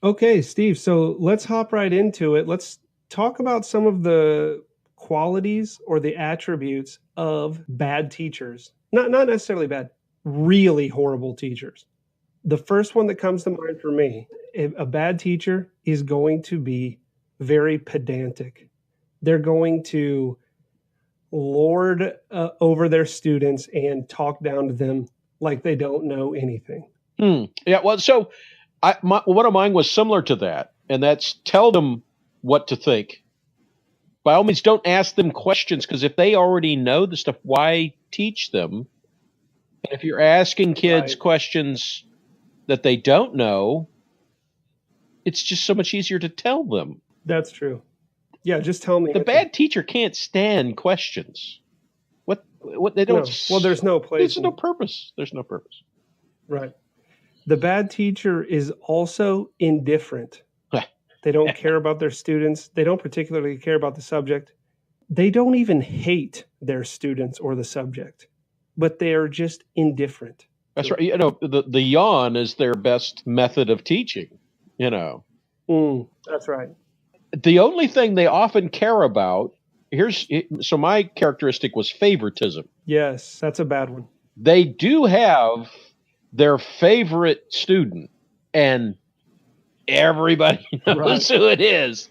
Okay, Steve, so let's hop right into it. Let's talk about some of the qualities or the attributes of bad teachers. Not necessarily bad, really horrible teachers. The first one that comes to mind for me, a bad teacher is going to be very pedantic. They're going to lord over their students and talk down to them like they don't know anything. Yeah, well, so one of mine was similar to that, and that's tell them what to think. By all means, don't ask them questions, because if they already know the stuff, why teach them? And if you're asking kids Right. questions that they don't know, it's just so much easier to tell them. That's true. Yeah, just tell me. The bad teacher can't stand questions. What they don't. No. Well, there's no place. There's no purpose. There's no purpose. Right. The bad teacher is also indifferent. They don't care about their students. They don't particularly care about the subject. They don't even hate their students or the subject, but they are just indifferent. That's right. You know, the yawn is their best method of teaching, you know. That's right. The only thing they often care about, so my characteristic was favoritism. Yes, that's a bad one. They do have their favorite student, and everybody knows who it is.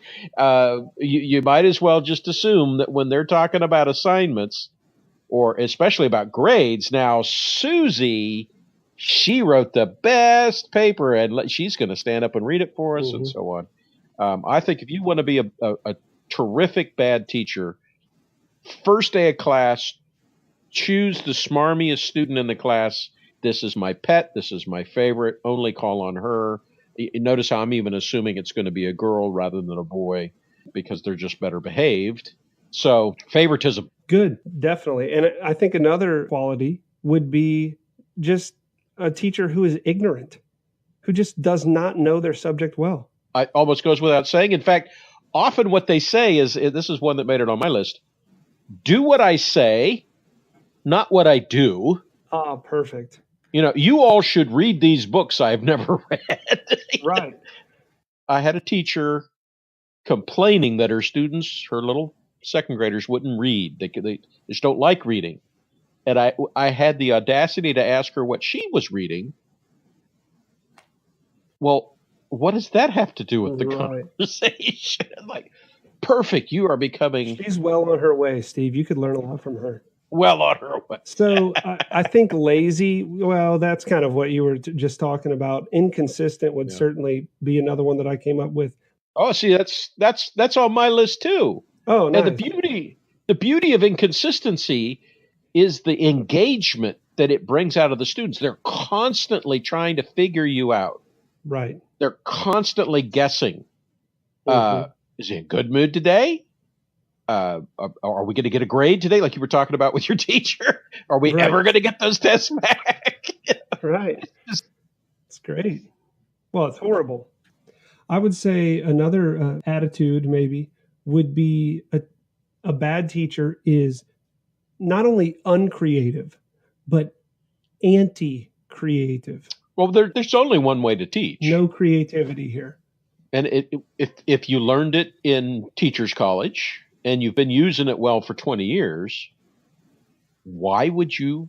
You might as well just assume that when they're talking about assignments, or especially about grades, now Susie, she wrote the best paper, and she's going to stand up and read it for us, and so on. I think if you want to be a terrific bad teacher, first day of class, choose the smarmiest student in the class. This is my pet. This is my favorite. Only call on her. Notice how I'm even assuming it's going to be a girl rather than a boy, because they're just better behaved. So favoritism. Good, definitely. And I think another quality would be just a teacher who is ignorant, who just does not know their subject well. It almost goes without saying. In fact, often what they say is, this is one that made it on my list, do what I say, not what I do. Ah, perfect. You know, you all should read these books I've never read. Right. I had a teacher complaining that her students, her little second graders, wouldn't read. They just don't like reading. And I had the audacity to ask her what she was reading. Well, what does that have to do with the conversation? Like, perfect. You are becoming... She's well on her way, Steve. You could learn a lot from her. Well on her way. So I think lazy, well, that's kind of what you were just talking about. Inconsistent would certainly be another one that I came up with. Oh, see, that's on my list too. Oh, nice. And the beauty of inconsistency is the engagement that it brings out of the students. They're constantly trying to figure you out. Right. They're constantly guessing. Is he in a good mood today? Are we going to get a grade today, like you were talking about with your teacher? Are we ever going to get those tests back? Right. It's great. Well, it's horrible. I would say another attitude maybe would be a bad teacher is not only uncreative, but anti-creative. Well, there's only one way to teach. No creativity here. And if you learned it in teacher's college and you've been using it well for 20 years, why would you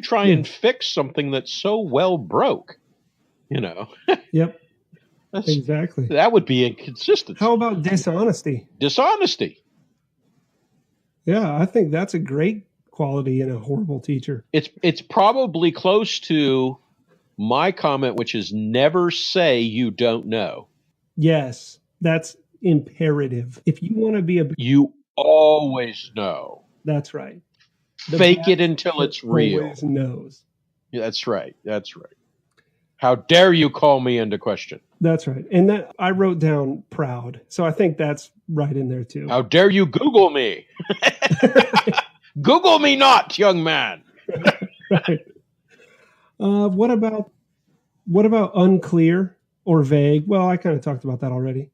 try and fix something that's so well broke? You know? Yep. Exactly. That would be inconsistency. How about dishonesty? Dishonesty. Yeah, I think that's a great quality in a horrible teacher. It's probably close to my comment, which is never say you don't know. Yes, that's imperative. If you want to be you always know. That's right. Fake it until it's real. Always knows. Yeah, that's right. That's right. How dare you call me into question? That's right. And that I wrote down proud. So I think that's right in there too. How dare you Google me? Google me not, young man. Right. What about unclear or vague? Well, I kind of talked about that already.